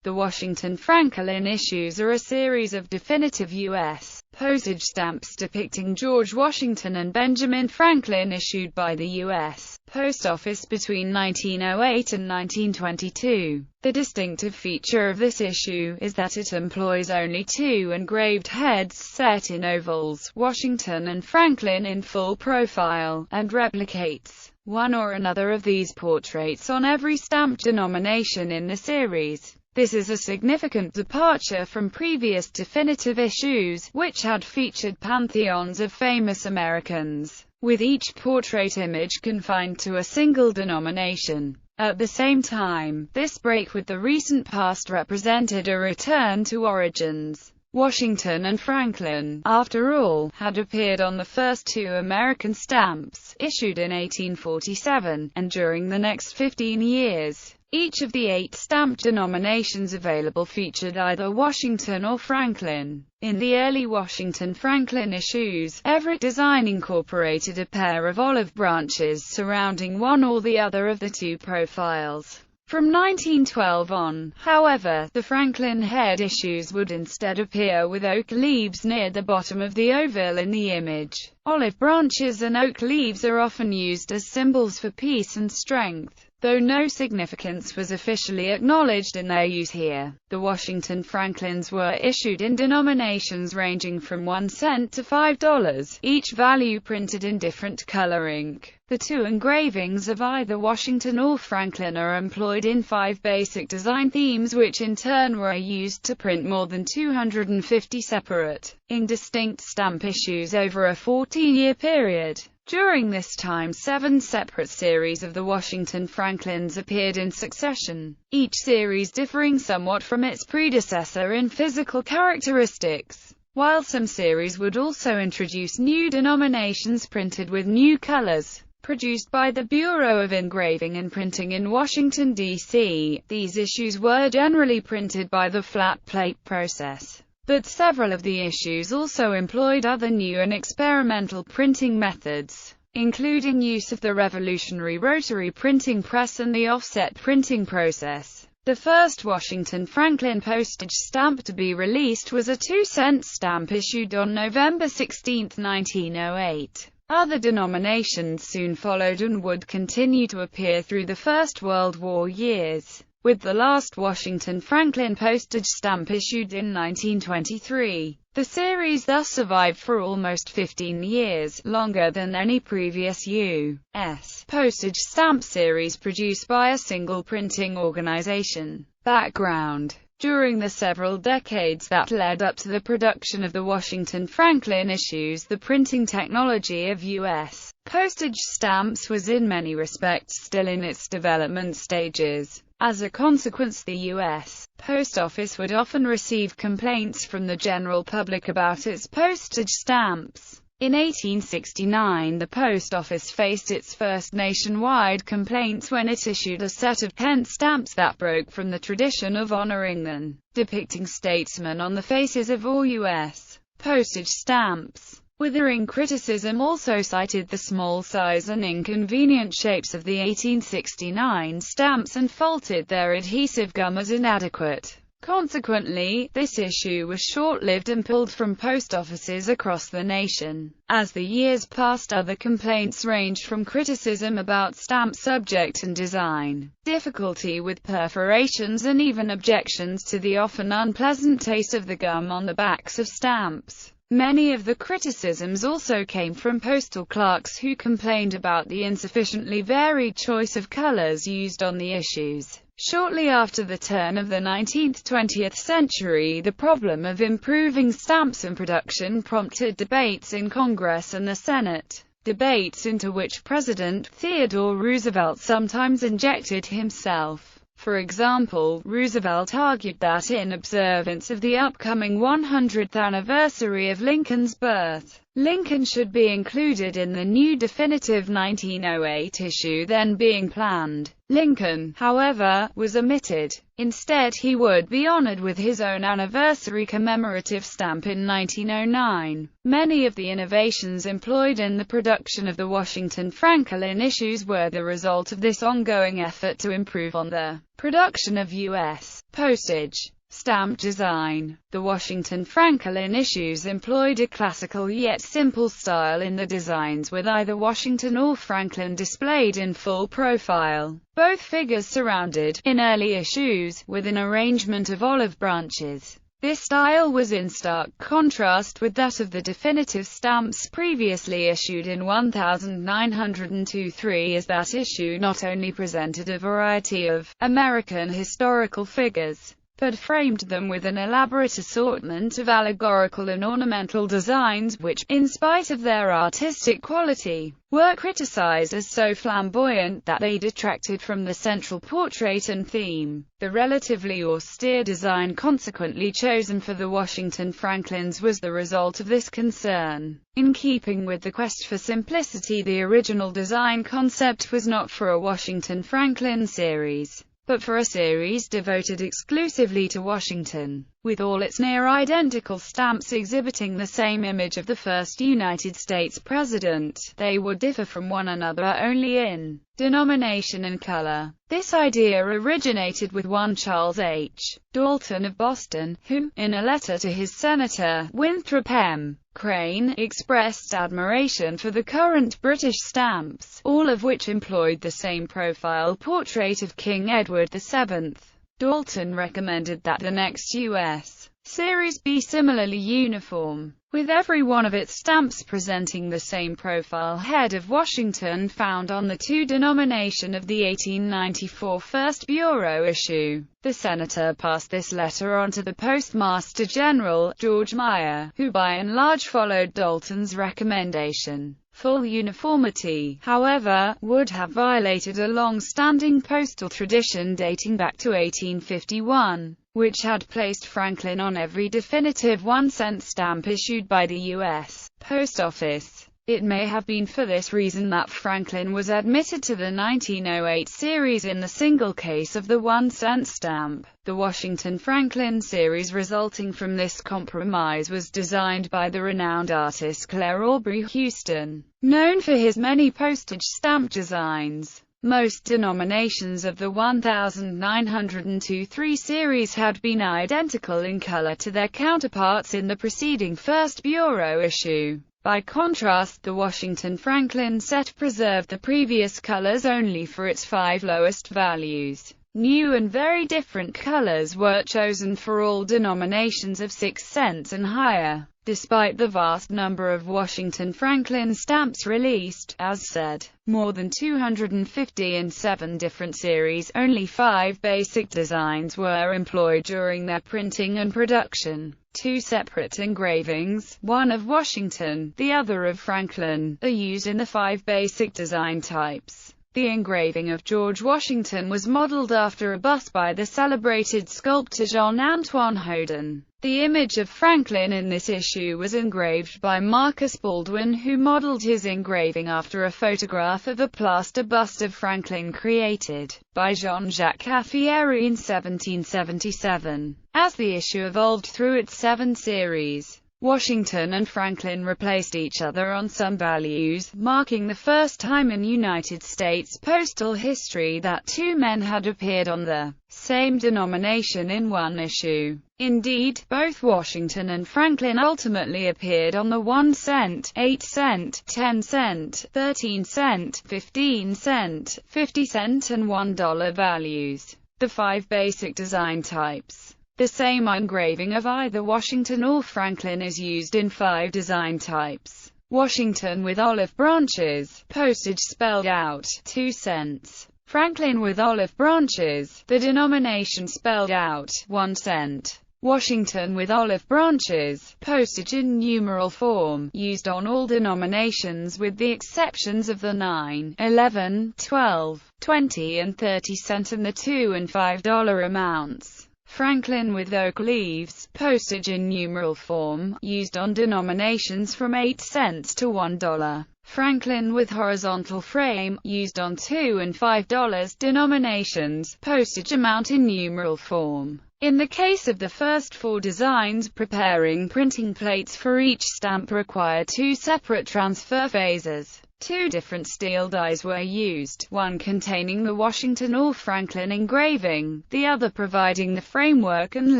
The Washington-Franklin issues are a series of definitive U.S. postage stamps depicting George Washington and Benjamin Franklin issued by the U.S. Post Office between 1908 and 1922. The distinctive feature of this issue is that it employs only two engraved heads set in ovals, Washington and Franklin in full profile, and replicates one or another of these portraits on every stamp denomination in the series. This is a significant departure from previous definitive issues, which had featured pantheons of famous Americans, with each portrait image confined to a single denomination. At the same time, this break with the recent past represented a return to origins. Washington and Franklin, after all, had appeared on the first two American stamps, issued in 1847, and during the next 15 years. Each of the 8 stamp denominations available featured either Washington or Franklin. In the early Washington-Franklin issues, every design incorporated a pair of olive branches surrounding one or the other of the two profiles. From 1912 on, however, the Franklin head issues would instead appear with oak leaves near the bottom of the oval in the image. Olive branches and oak leaves are often used as symbols for peace and strength, though no significance was officially acknowledged in their use here. The Washington-Franklins were issued in denominations ranging from 1 cent to $5, each value printed in different color ink. The two engravings of either Washington or Franklin are employed in 5 basic design themes, which in turn were used to print more than 250 separate, indistinct stamp issues over a 14-year period. During this time 7 separate series of the Washington-Franklins appeared in succession, each series differing somewhat from its predecessor in physical characteristics, while some series would also introduce new denominations printed with new colors. Produced by the Bureau of Engraving and Printing in Washington, D.C., these issues were generally printed by the flat plate process. But several of the issues also employed other new and experimental printing methods, including use of the revolutionary rotary printing press and the offset printing process. The first Washington-Franklin postage stamp to be released was a 2-cent stamp issued on November 16, 1908. Other denominations soon followed and would continue to appear through the First World War years, with the last Washington-Franklin postage stamp issued in 1923. The series thus survived for almost 15 years, longer than any previous U.S. postage stamp series produced by a single printing organization. Background: during the several decades that led up to the production of the Washington-Franklin issues, the printing technology of U.S. postage stamps was in many respects still in its development stages. As a consequence, the U.S. Post Office would often receive complaints from the general public about its postage stamps. In 1869, the Post Office faced its first nationwide complaints when it issued a set of pence stamps that broke from the tradition of honoring them, depicting statesmen on the faces of all U.S. postage stamps. Withering criticism also cited the small size and inconvenient shapes of the 1869 stamps and faulted their adhesive gum as inadequate. Consequently, this issue was short-lived and pulled from post offices across the nation. As the years passed, other complaints ranged from criticism about stamp subject and design, difficulty with perforations, and even objections to the often unpleasant taste of the gum on the backs of stamps. Many of the criticisms also came from postal clerks who complained about the insufficiently varied choice of colors used on the issues. Shortly after the turn of the 19th-20th century, the problem of improving stamps and production prompted debates in Congress and the Senate, debates into which President Theodore Roosevelt sometimes injected himself. For example, Roosevelt argued that in observance of the upcoming 100th anniversary of Lincoln's birth, Lincoln should be included in the new definitive 1908 issue then being planned. Lincoln, however, was omitted. Instead, he would be honored with his own anniversary commemorative stamp in 1909. Many of the innovations employed in the production of the Washington-Franklin issues were the result of this ongoing effort to improve on the production of U.S. Postage stamp design. The Washington Franklin issues employed a classical yet simple style in the designs, with either Washington or Franklin displayed in full profile. Both figures surrounded, in early issues, with an arrangement of olive branches. This style was in stark contrast with that of the definitive stamps previously issued in 1902-3, as that issue not only presented a variety of American historical figures, but framed them with an elaborate assortment of allegorical and ornamental designs which, in spite of their artistic quality, were criticized as so flamboyant that they detracted from the central portrait and theme. The relatively austere design consequently chosen for the Washington Franklins was the result of this concern. In keeping with the quest for simplicity, the original design concept was not for a Washington Franklin series, but for a series devoted exclusively to Washington, with all its near-identical stamps exhibiting the same image of the first United States president. They would differ from one another only in denomination and color. This idea originated with one Charles H. Dalton of Boston, who, in a letter to his senator, Winthrop M. Crane, expressed admiration for the current British stamps, all of which employed the same profile portrait of King Edward VII. Dalton recommended that the next U.S. series be similarly uniform, with every one of its stamps presenting the same profile head of Washington found on the II denomination of the 1894 First Bureau issue. The senator passed this letter on to the Postmaster General, George Meyer, who by and large followed Dalton's recommendation. Full uniformity, however, would have violated a long-standing postal tradition dating back to 1851, which had placed Franklin on every definitive 1-cent stamp issued by the U.S. Post Office. It may have been for this reason that Franklin was admitted to the 1908 series in the single case of the 1-cent stamp. The Washington Franklin series resulting from this compromise was designed by the renowned artist Claire Aubrey Houston, known for his many postage stamp designs. Most denominations of the 1902-3 series had been identical in color to their counterparts in the preceding First Bureau issue. By contrast, the Washington Franklin set preserved the previous colors only for its 5 lowest values. New and very different colors were chosen for all denominations of 6 cents and higher. Despite the vast number of Washington Franklin stamps released, as said, more than 250 in 7 different series, only 5 basic designs were employed during their printing and production. 2 separate engravings, one of Washington, the other of Franklin, are used in the 5 basic design types. The engraving of George Washington was modeled after a bust by the celebrated sculptor Jean-Antoine Houdon. The image of Franklin in this issue was engraved by Marcus Baldwin, who modeled his engraving after a photograph of a plaster bust of Franklin created by Jean-Jacques Caffieri in 1777. As the issue evolved through its 7 series, Washington and Franklin replaced each other on some values, marking the first time in United States postal history that 2 men had appeared on the same denomination in one issue. Indeed, both Washington and Franklin ultimately appeared on the 1 cent, 8 cent, 10 cent, 13 cent, 15 cent, 50 cent and $1 values. The 5 basic design types. The same engraving of either Washington or Franklin is used in 5 design types. Washington with olive branches, postage spelled out, 2 cents. Franklin with olive branches, the denomination spelled out, 1 cent. Washington with olive branches, postage in numeral form, used on all denominations with the exceptions of the 9, 11, 12, 20 and 30 cent and the $2 and $5 amounts. Franklin with oak leaves, postage in numeral form, used on denominations from 8 cents to $1. Franklin with horizontal frame, used on $2 and $5 denominations, postage amount in numeral form. In the case of the first 4 designs, preparing printing plates for each stamp required 2 separate transfer phases. Two different steel dies were used, one containing the Washington or Franklin engraving, the other providing the framework and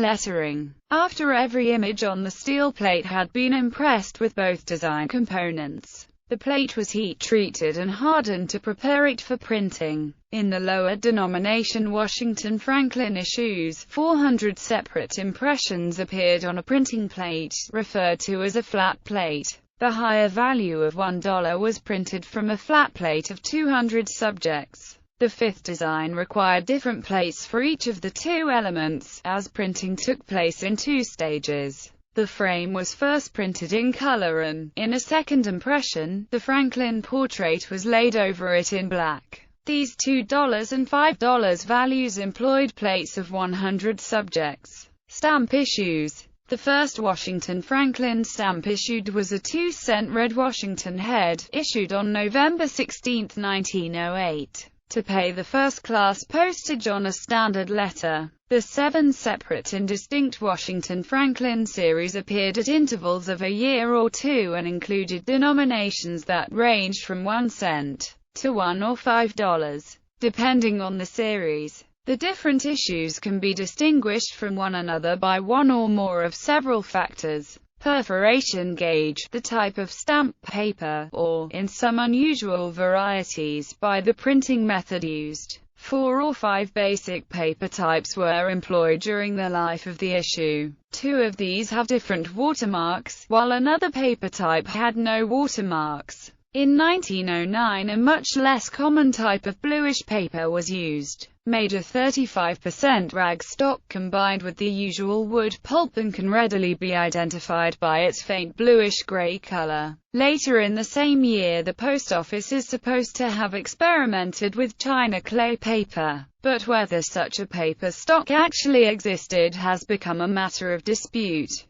lettering. After every image on the steel plate had been impressed with both design components, the plate was heat-treated and hardened to prepare it for printing. In the lower denomination Washington Franklin issues, 400 separate impressions appeared on a printing plate, referred to as a flat plate. The higher value of $1 was printed from a flat plate of 200 subjects. The fifth design required different plates for each of the two elements, as printing took place in two stages. The frame was first printed in color and, in a second impression, the Franklin portrait was laid over it in black. These $2 and $5 values employed plates of 100 subjects. Stamp issues. The first Washington Franklin stamp issued was a 2-cent red Washington head, issued on November 16, 1908, to pay the first-class postage on a standard letter. The 7 separate and distinct Washington Franklin series appeared at intervals of a year or two and included denominations that ranged from 1 cent to $1 or $5, depending on the series. The different issues can be distinguished from one another by one or more of several factors: perforation gauge, the type of stamp paper, or, in some unusual varieties, by the printing method used. 4 or 5 basic paper types were employed during the life of the issue. 2 of these have different watermarks, while another paper type had no watermarks. In 1909 a much less common type of bluish paper was used, made of 35% rag stock combined with the usual wood pulp and can readily be identified by its faint bluish-gray color. Later in the same year the post office is supposed to have experimented with China clay paper, but whether such a paper stock actually existed has become a matter of dispute.